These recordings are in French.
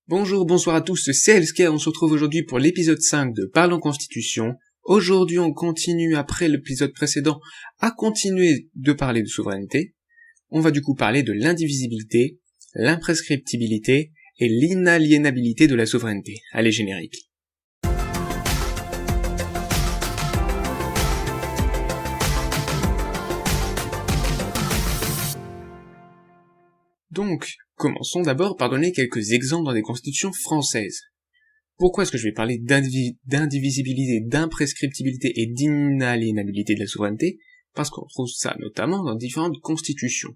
Bonjour, bonsoir à tous, c'est Elsker, on se retrouve aujourd'hui pour l'épisode 5 de Parlons Constitution. Aujourd'hui on continue, après l'épisode précédent, à continuer de parler de souveraineté. On va du coup parler de l'indivisibilité, l'imprescriptibilité et l'inaliénabilité de la souveraineté. Allez, générique. Donc, commençons d'abord par donner quelques exemples dans des constitutions françaises. Pourquoi est-ce que je vais parler d'indivisibilité, d'imprescriptibilité et d'inaliénabilité de la souveraineté? Parce qu'on trouve ça notamment dans différentes constitutions.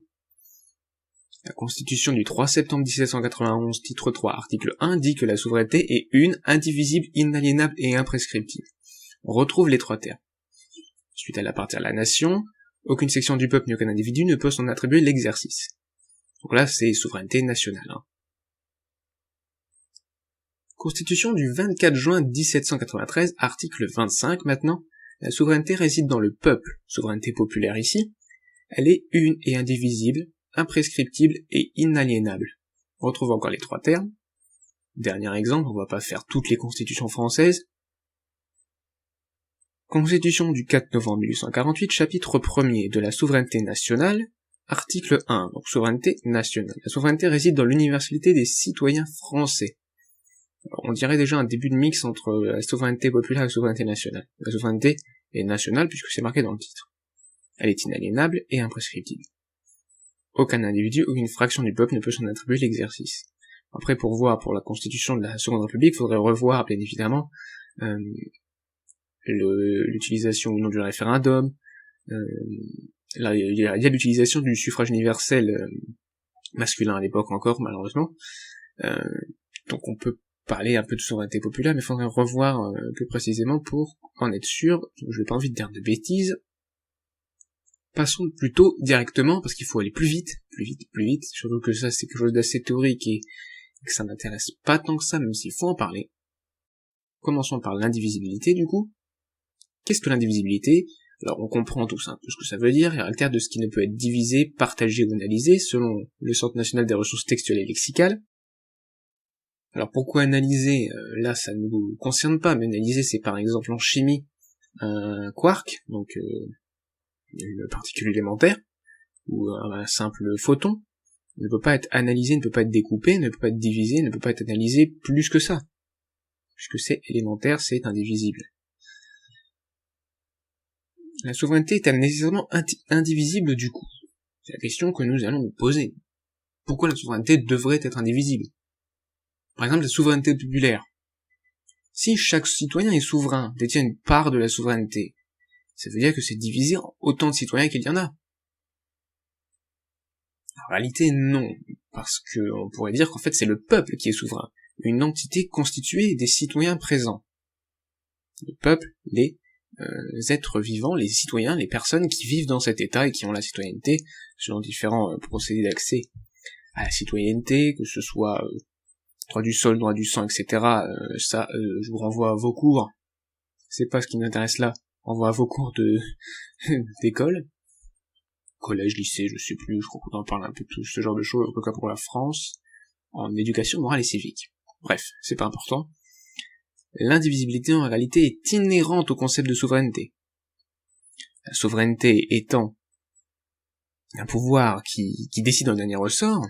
La constitution du 3 septembre 1791, titre 3, article 1, dit que la souveraineté est une, indivisible, inaliénable et imprescriptible. On retrouve les trois termes. Ensuite, elle appartient à la nation, aucune section du peuple ni aucun individu ne peut s'en attribuer l'exercice. Donc là, c'est souveraineté nationale. Constitution du 24 juin 1793, article 25 maintenant, la souveraineté réside dans le peuple, souveraineté populaire ici, elle est une et indivisible, imprescriptible et inaliénable. On retrouve encore les trois termes. Dernier exemple, on va pas faire toutes les constitutions françaises. Constitution du 4 novembre 1848, chapitre 1er de la souveraineté nationale, article 1, donc souveraineté nationale. La souveraineté réside dans l'universalité des citoyens français. Alors, on dirait déjà un début de mix entre la souveraineté populaire et la souveraineté nationale. La souveraineté est nationale puisque c'est marqué dans le titre. Elle est inaliénable et imprescriptible. Aucun individu, aucune fraction du peuple ne peut s'en attribuer l'exercice. Après, pour voir pour la constitution de la Seconde République, il faudrait revoir, bien évidemment, l'utilisation ou non du référendum. Là, il y a l'utilisation du suffrage universel masculin à l'époque encore, malheureusement. Donc on peut parler un peu de souveraineté populaire, mais il faudrait revoir plus précisément pour en être sûr. Je n'ai pas envie de dire de bêtises. Passons plutôt directement, parce qu'il faut aller plus vite, surtout que ça c'est quelque chose d'assez théorique et que ça m'intéresse pas tant que ça, même s'il faut en parler. Commençons par l'indivisibilité du coup. Qu'est-ce que l'indivisibilité ? Alors on comprend tous un peu ce que ça veut dire, caractère de ce qui ne peut être divisé, partagé ou analysé, selon le Centre national des ressources textuelles et lexicales. Alors pourquoi analyser ? Là ça ne nous concerne pas, mais analyser c'est par exemple en chimie un quark, donc une particule élémentaire, ou un simple photon, ne peut pas être analysé, ne peut pas être découpé, ne peut pas être divisé, ne peut pas être analysé plus que ça. Puisque c'est élémentaire, c'est indivisible. La souveraineté est-elle nécessairement indivisible du coup ? C'est la question que nous allons nous poser. Pourquoi la souveraineté devrait être indivisible ? Par exemple, la souveraineté populaire. Si chaque citoyen est souverain, détient une part de la souveraineté, ça veut dire que c'est divisé en autant de citoyens qu'il y en a. En réalité, non, parce que on pourrait dire qu'en fait c'est le peuple qui est souverain, une entité constituée des citoyens présents. Le peuple, les êtres vivants, les citoyens, les personnes qui vivent dans cet état et qui ont la citoyenneté, selon différents procédés d'accès à la citoyenneté, que ce soit droit du sol, droit du sang, etc. Je vous renvoie à vos cours. C'est pas ce qui m'intéresse là. On renvoie à vos cours d'école, collège, lycée, je sais plus. Je crois qu'on en parle un peu de tout ce genre de choses, en tout cas pour la France, en éducation morale et civique. Bref, c'est pas important. L'indivisibilité en réalité est inhérente au concept de souveraineté. La souveraineté étant un pouvoir qui décide en dernier ressort,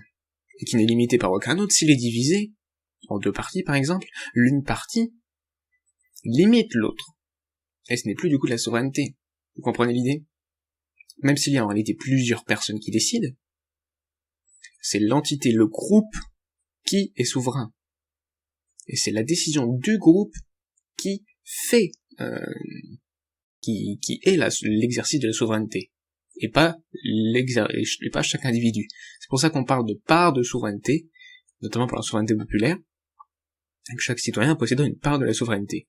et qui n'est limité par aucun autre, s'il est divisé, en deux parties par exemple, l'une partie limite l'autre. Et ce n'est plus du coup de la souveraineté. Vous comprenez l'idée ? Même s'il y a en réalité plusieurs personnes qui décident, c'est l'entité, le groupe, qui est souverain. Et c'est la décision du groupe qui fait, qui est l'exercice de la souveraineté. Et pas chaque individu. C'est pour ça qu'on parle de part de souveraineté, notamment pour la souveraineté populaire, avec chaque citoyen possédant une part de la souveraineté.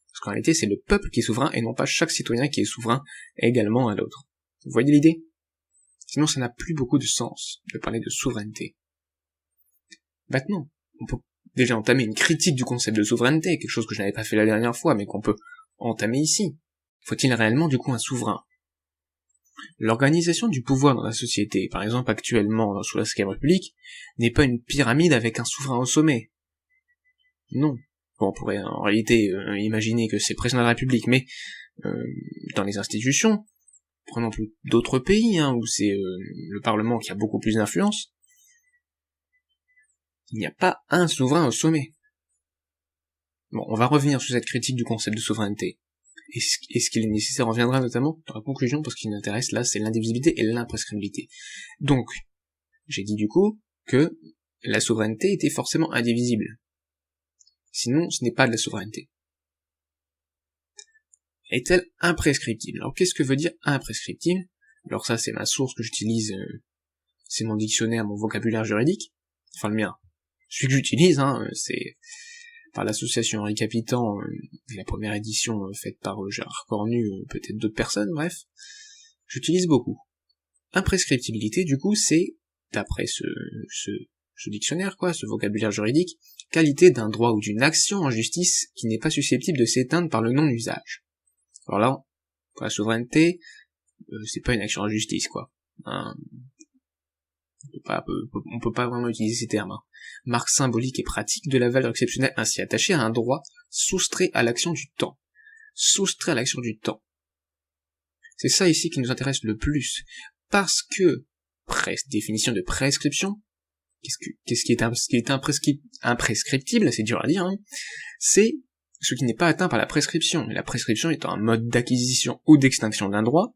Parce qu'en réalité, c'est le peuple qui est souverain, et non pas chaque citoyen qui est souverain également à l'autre. Vous voyez l'idée ? Sinon, ça n'a plus beaucoup de sens de parler de souveraineté. Maintenant, on peut déjà entamer une critique du concept de souveraineté, quelque chose que je n'avais pas fait la dernière fois, mais qu'on peut entamer ici. Faut-il réellement du coup un souverain ? L'organisation du pouvoir dans la société, par exemple actuellement sous la Cinquième République, n'est pas une pyramide avec un souverain au sommet. Non. Bon, on pourrait en réalité imaginer que c'est le président de la République, mais dans les institutions, prenons d'autres pays, où c'est le Parlement qui a beaucoup plus d'influence, il n'y a pas un souverain au sommet. Bon, on va revenir sur cette critique du concept de souveraineté. Et ce qu'il est nécessaire, on reviendra notamment dans la conclusion, parce qu'il nous intéresse là, c'est l'indivisibilité et l'imprescriptibilité. Donc, j'ai dit du coup que la souveraineté était forcément indivisible. Sinon, ce n'est pas de la souveraineté. Est-elle imprescriptible? Alors, qu'est-ce que veut dire imprescriptible? Alors ça, c'est ma source que j'utilise, c'est mon dictionnaire, mon vocabulaire juridique, enfin le mien. Celui que j'utilise, c'est par l'association Henri Capitan, la première édition faite par Gérard Cornu, peut-être d'autres personnes, bref. J'utilise beaucoup. Imprescriptibilité, du coup, c'est, d'après ce dictionnaire, ce vocabulaire juridique, qualité d'un droit ou d'une action en justice qui n'est pas susceptible de s'éteindre par le non-usage. Alors là, pour la souveraineté, c'est pas une action en justice, on peut pas vraiment utiliser ces termes. Marque symbolique et pratique de la valeur exceptionnelle ainsi attachée à un droit soustrait à l'action du temps. Soustrait à l'action du temps. C'est ça ici qui nous intéresse le plus. Parce que, définition de prescription, qu'est-ce qui est imprescriptible, c'est dur à dire, c'est ce qui n'est pas atteint par la prescription. La prescription étant un mode d'acquisition ou d'extinction d'un droit,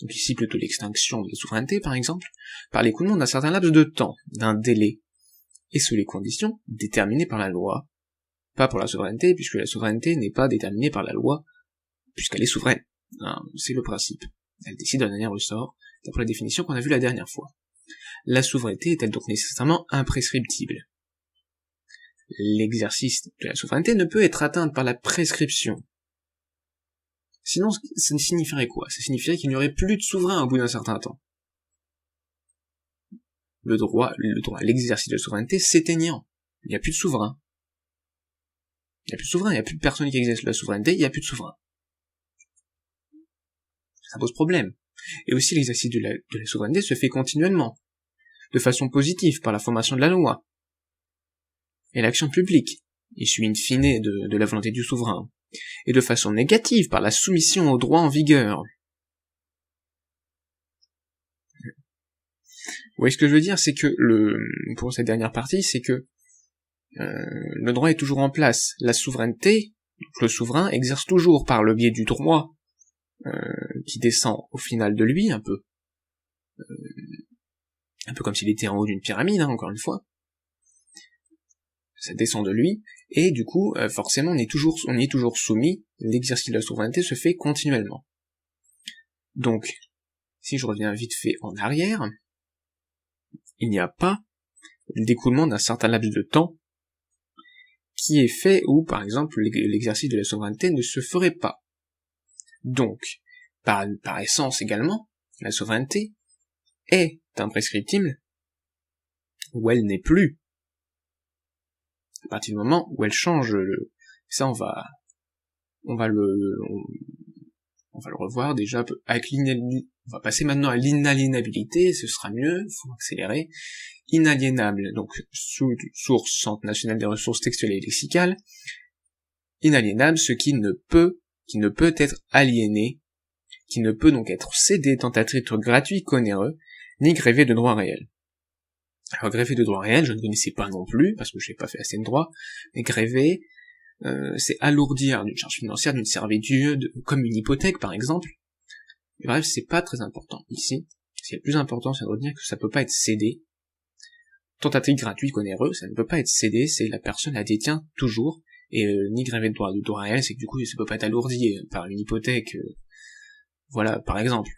donc ici plutôt l'extinction de la souveraineté par exemple, par l'écoulement d'un certain laps de temps, d'un délai, et sous les conditions déterminées par la loi. Pas pour la souveraineté, puisque la souveraineté n'est pas déterminée par la loi, puisqu'elle est souveraine. C'est le principe. Elle décide d'un dernier ressort, d'après la définition qu'on a vue la dernière fois. La souveraineté est-elle donc nécessairement imprescriptible? L'exercice de la souveraineté ne peut être atteint par la prescription. Sinon, ça signifierait quoi? Ça signifierait qu'il n'y aurait plus de souverain au bout d'un certain temps. Le droit à l'exercice de la souveraineté s'éteignant. Il n'y a plus de souverain. Il n'y a plus de souverain, il n'y a plus de personne qui exerce la souveraineté, il n'y a plus de souverain. Ça pose problème. Et aussi l'exercice de la souveraineté se fait continuellement, de façon positive, par la formation de la loi, et l'action publique, issue in fine de la volonté du souverain, et de façon négative, par la soumission aux droits en vigueur. Vous voyez ce que je veux dire, c'est que pour cette dernière partie, c'est que le droit est toujours en place. La souveraineté, donc le souverain, exerce toujours par le biais du droit qui descend au final de lui, un peu comme s'il était en haut d'une pyramide, encore une fois. Ça descend de lui, et du coup, forcément, on y est toujours soumis, l'exercice de la souveraineté se fait continuellement. Donc, si je reviens vite fait en arrière, il n'y a pas l'écoulement d'un certain laps de temps qui est fait où, par exemple, l'exercice de la souveraineté ne se ferait pas. Donc, par essence également, la souveraineté est imprescriptible où elle n'est plus. À partir du moment où elle change ça on va le revoir déjà avec on va passer maintenant à l'inaliénabilité, ce sera mieux, faut accélérer. Inaliénable, donc sous source Centre national des ressources textuelles et lexicales. Inaliénable, ce qui ne peut être aliéné, qui ne peut donc être cédé tant à titre gratuit qu'onéreux, ni grévé de droit réel. Alors grévé de droit réel, je ne connaissais pas non plus, parce que je n'ai pas fait assez de droit, mais grévé, c'est alourdir d'une charge financière, d'une servitude, comme une hypothèque par exemple. Mais bref, c'est pas très important ici. Ce qui est le plus important, c'est de retenir que ça peut pas être cédé. Tant à titre gratuit qu'onéreux, ça ne peut pas être cédé, c'est la personne la détient toujours, et ni grévé de droit réel, c'est que du coup ça peut pas être alourdi par une hypothèque, voilà, par exemple.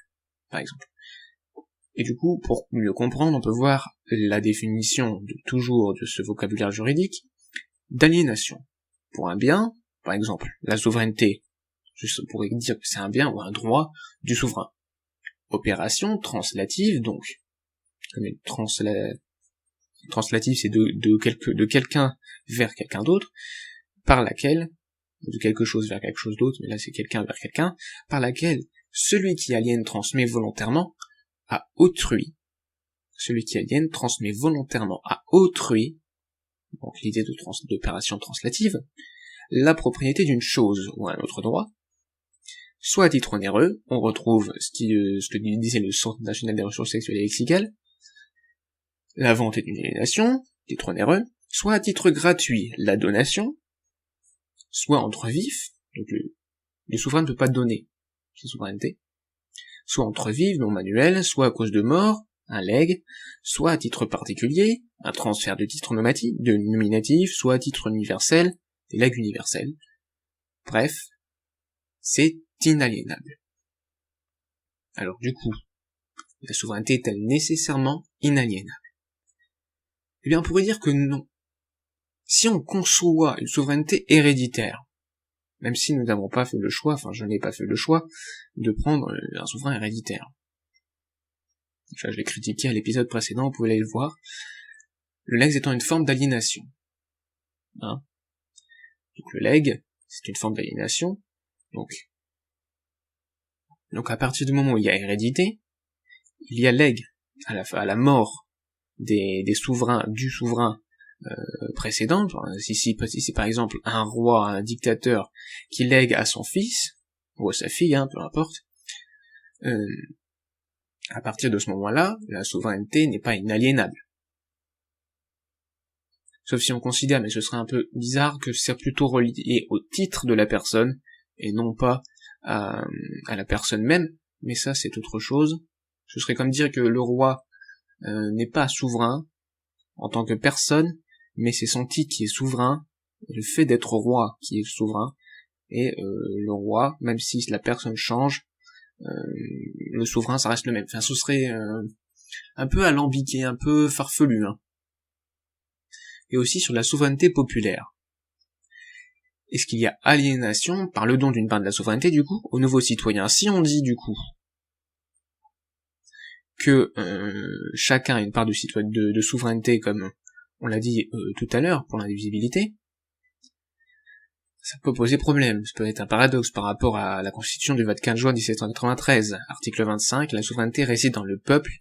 Et du coup, pour mieux comprendre, on peut voir la définition de ce vocabulaire juridique d'aliénation. Pour un bien, par exemple, la souveraineté, on pourrait dire que c'est un bien ou un droit du souverain. Opération translative, donc, translative c'est de quelqu'un vers quelqu'un d'autre, par laquelle, de quelque chose vers quelque chose d'autre, mais là c'est quelqu'un vers quelqu'un, par laquelle celui qui aliène transmet volontairement à autrui, donc l'idée d'opération translative, la propriété d'une chose ou un autre droit, soit à titre onéreux, on retrouve ce que disait le Centre national des ressources sexuelles et lexicales, la vente est une aliénation, titre onéreux, soit à titre gratuit, la donation, soit entre vifs, donc le souverain ne peut pas donner sa souveraineté, soit entre vifs, non manuel, soit à cause de mort, un legs, soit à titre particulier, un transfert de titre nominatif, soit à titre universel, des legs universels. Bref, c'est inaliénable. Alors du coup, la souveraineté est-elle nécessairement inaliénable? Eh bien, on pourrait dire que non. Si on conçoit une souveraineté héréditaire, même si nous n'avons pas fait le choix, enfin je n'ai pas fait le choix, de prendre un souverain héréditaire. Enfin, je l'ai critiqué à l'épisode précédent, vous pouvez aller le voir. Le legs étant une forme d'aliénation. Donc le leg, c'est une forme d'aliénation. Donc à partir du moment où il y a hérédité, il y a leg à la mort des souverains, du souverain précédent. Si c'est par exemple un roi, un dictateur qui lègue à son fils, ou à sa fille, peu importe, à partir de ce moment-là, la souveraineté n'est pas inaliénable. Sauf si on considère, mais ce serait un peu bizarre, que c'est plutôt relié au titre de la personne, et non pas à la personne même, mais ça c'est autre chose. Ce serait comme dire que le roi n'est pas souverain en tant que personne, mais c'est son titre qui est souverain, le fait d'être roi qui est souverain, et le roi, même si la personne change, le souverain ça reste le même. Enfin, ce serait un peu alambiqué, un peu farfelu. Et aussi sur la souveraineté populaire. Est-ce qu'il y a aliénation par le don d'une part de la souveraineté, du coup, aux nouveaux citoyens? Si on dit, du coup, que chacun a une part de souveraineté, comme on l'a dit tout à l'heure, pour l'indivisibilité, ça peut poser problème. Ça peut être un paradoxe par rapport à la Constitution du 24 juin 1793, article 25, la souveraineté réside dans le peuple,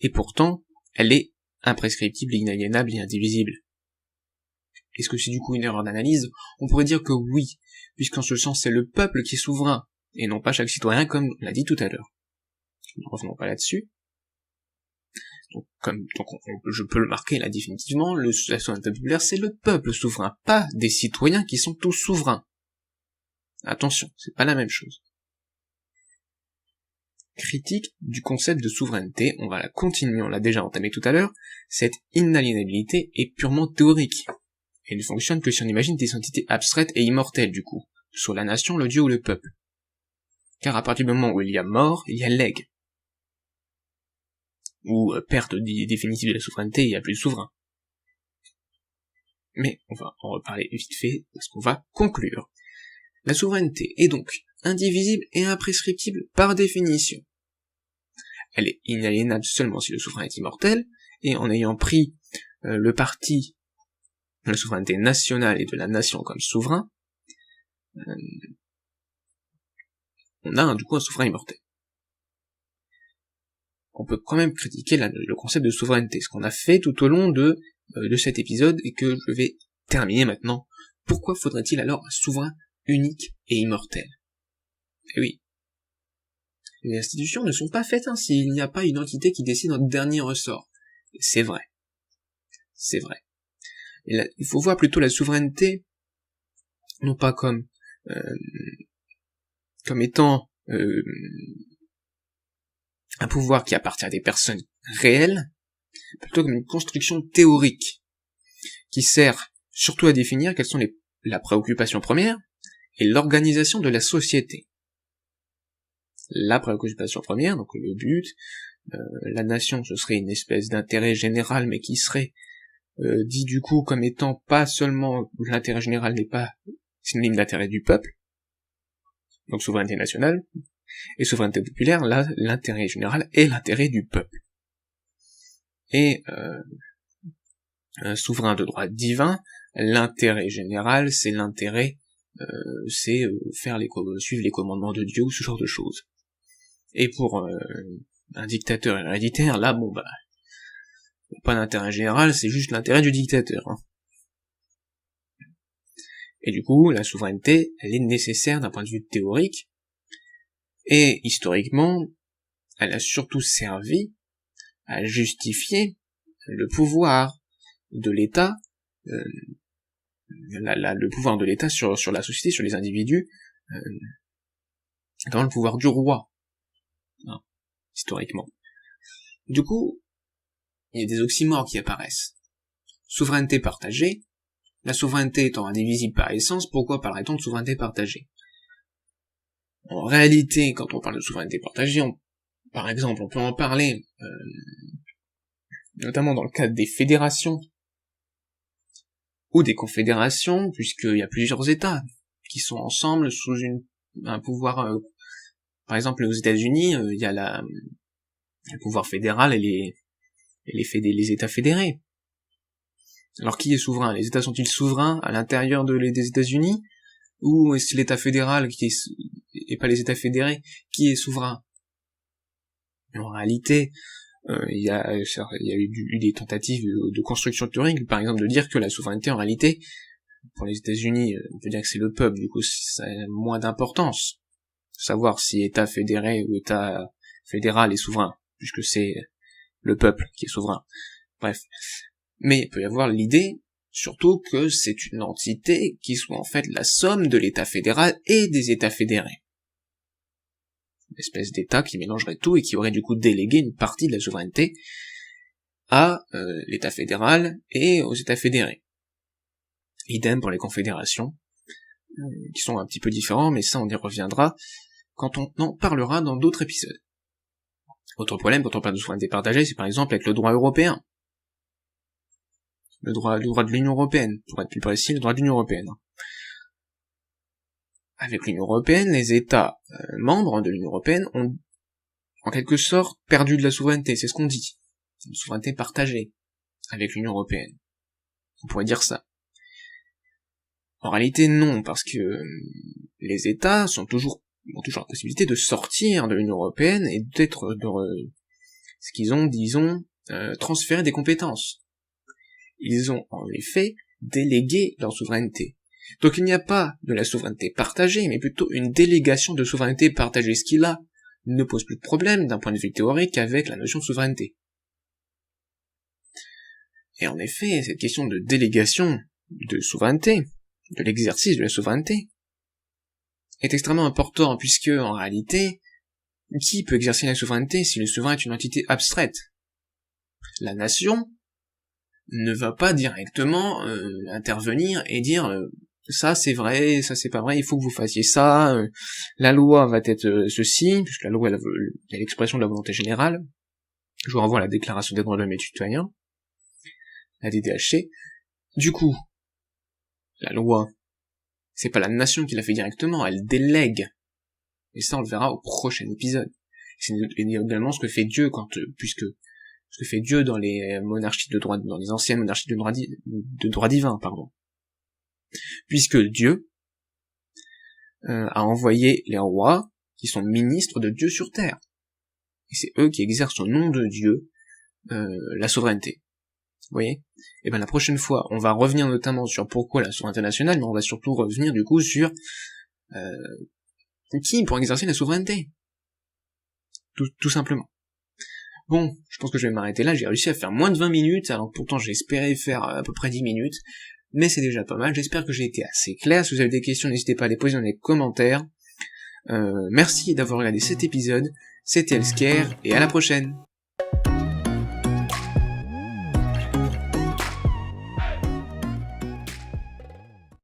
et pourtant, elle est imprescriptible, inaliénable et indivisible. Est-ce que c'est du coup une erreur d'analyse? On pourrait dire que oui, puisqu'en ce sens c'est le peuple qui est souverain, et non pas chaque citoyen comme on l'a dit tout à l'heure. Ne revenons pas là-dessus. Donc je peux le marquer là définitivement, la souveraineté populaire c'est le peuple souverain, pas des citoyens qui sont tous souverains. Attention, c'est pas la même chose. Critique du concept de souveraineté, on va la continuer, on l'a déjà entamé tout à l'heure, cette inaliénabilité est purement théorique. Elle ne fonctionne que si on imagine des entités abstraites et immortelles du coup, soit la nation, le dieu ou le peuple. Car à partir du moment où il y a mort, il y a legs. Ou perte définitive de la souveraineté, il n'y a plus de souverain. Mais on va en reparler vite fait, parce qu'on va conclure. La souveraineté est donc indivisible et imprescriptible par définition. Elle est inaliénable seulement si le souverain est immortel, et en ayant pris le parti de la souveraineté nationale et de la nation comme souverain, on a du coup un souverain immortel. On peut quand même critiquer le concept de souveraineté, ce qu'on a fait tout au long de cet épisode, et que je vais terminer maintenant. Pourquoi faudrait-il alors un souverain unique et immortel? Eh oui, les institutions ne sont pas faites ainsi, il n'y a pas une entité qui décide en dernier ressort. C'est vrai. C'est vrai. Et là, il faut voir plutôt la souveraineté, non pas comme étant un pouvoir qui appartient à des personnes réelles, plutôt comme une construction théorique, qui sert surtout à définir quelles sont la préoccupation première et l'organisation de la société. La préoccupation première, donc le but, la nation, ce serait une espèce d'intérêt général, mais qui serait dit du coup comme étant pas seulement l'intérêt général n'est pas synonyme d'intérêt du peuple, donc souveraineté nationale, et souveraineté populaire, là, l'intérêt général est l'intérêt du peuple. Et un souverain de droit divin, l'intérêt général, c'est l'intérêt, suivre les commandements de Dieu ou ce genre de choses. Et pour un dictateur héréditaire, là, pas d'intérêt général, c'est juste l'intérêt du dictateur. Et du coup, la souveraineté, elle est nécessaire d'un point de vue théorique, et historiquement, elle a surtout servi à justifier le pouvoir de l'État, le pouvoir de l'État sur la société, sur les individus, comme le pouvoir du roi, hein, historiquement. Du coup, il y a des oxymores qui apparaissent. Souveraineté partagée, la souveraineté étant indivisible par essence, pourquoi parlerait-on de souveraineté partagée? En réalité, quand on parle de souveraineté partagée, par exemple, on peut en parler, notamment dans le cadre des fédérations, ou des confédérations, puisqu'il y a plusieurs États qui sont ensemble sous un pouvoir. Par exemple, aux États-Unis, il y a le pouvoir fédéral et les États fédérés. Alors qui est souverain? Les États sont-ils souverains à l'intérieur des États-Unis? Ou est-ce l'État fédéral et pas les États fédérés qui est souverain? En réalité, il y a eu des tentatives de construction théorique, par exemple de dire que la souveraineté, en réalité, pour les États-Unis, on peut dire que c'est le peuple, du coup ça a moins d'importance. Savoir si État fédéré ou État fédéral est souverain, puisque c'est le peuple qui est souverain. Bref. Mais il peut y avoir l'idée, surtout, que c'est une entité qui soit en fait la somme de l'État fédéral et des États fédérés. Une espèce d'État qui mélangerait tout et qui aurait du coup délégué une partie de la souveraineté à l'État fédéral et aux États fédérés. Idem pour les confédérations, qui sont un petit peu différents, mais ça on y reviendra quand on en parlera dans d'autres épisodes. Autre problème quand on parle de souveraineté partagée, c'est par exemple avec le droit européen. Le droit de l'Union européenne, pour être plus précis, le droit de l'Union européenne. Avec l'Union européenne, les États membres de l'Union européenne ont en quelque sorte perdu de la souveraineté, c'est ce qu'on dit. Une souveraineté partagée avec l'Union européenne. On pourrait dire ça. En réalité, non, parce que les États ont toujours la possibilité de sortir de l'Union européenne et ce qu'ils ont, disons, transféré des compétences. Ils ont en effet délégué leur souveraineté. Donc il n'y a pas de la souveraineté partagée, mais plutôt une délégation de souveraineté partagée, ce qui là ne pose plus de problème d'un point de vue théorique avec la notion de souveraineté. Et en effet, cette question de délégation de souveraineté, de l'exercice de la souveraineté, est extrêmement important, puisque, en réalité, qui peut exercer la souveraineté si le souverain est une entité abstraite? La nation ne va pas directement intervenir et dire ça c'est vrai, ça c'est pas vrai, il faut que vous fassiez ça, la loi va être ceci, puisque la loi il y a l'expression de la volonté générale. Je vous renvoie à la Déclaration des droits de l'homme et du citoyen, la DDHC. Du coup, la loi, c'est pas la nation qui la fait directement, elle délègue. Et ça on le verra au prochain épisode. C'est également ce que fait Dieu ce que fait Dieu dans les monarchies de droit, dans les anciennes monarchies de droit divin, pardon. Puisque Dieu a envoyé les rois qui sont ministres de Dieu sur terre. Et c'est eux qui exercent au nom de Dieu la souveraineté. Vous voyez? Et ben la prochaine fois, on va revenir notamment sur pourquoi la souveraineté nationale, mais on va surtout revenir du coup sur qui pour exercer la souveraineté. Tout simplement. Bon, je pense que je vais m'arrêter là, j'ai réussi à faire moins de 20 minutes, alors pourtant j'ai espéré faire à peu près 10 minutes, mais c'est déjà pas mal, j'espère que j'ai été assez clair. Si vous avez des questions, n'hésitez pas à les poser dans les commentaires. Merci d'avoir regardé cet épisode, c'était Elsker, et à la prochaine.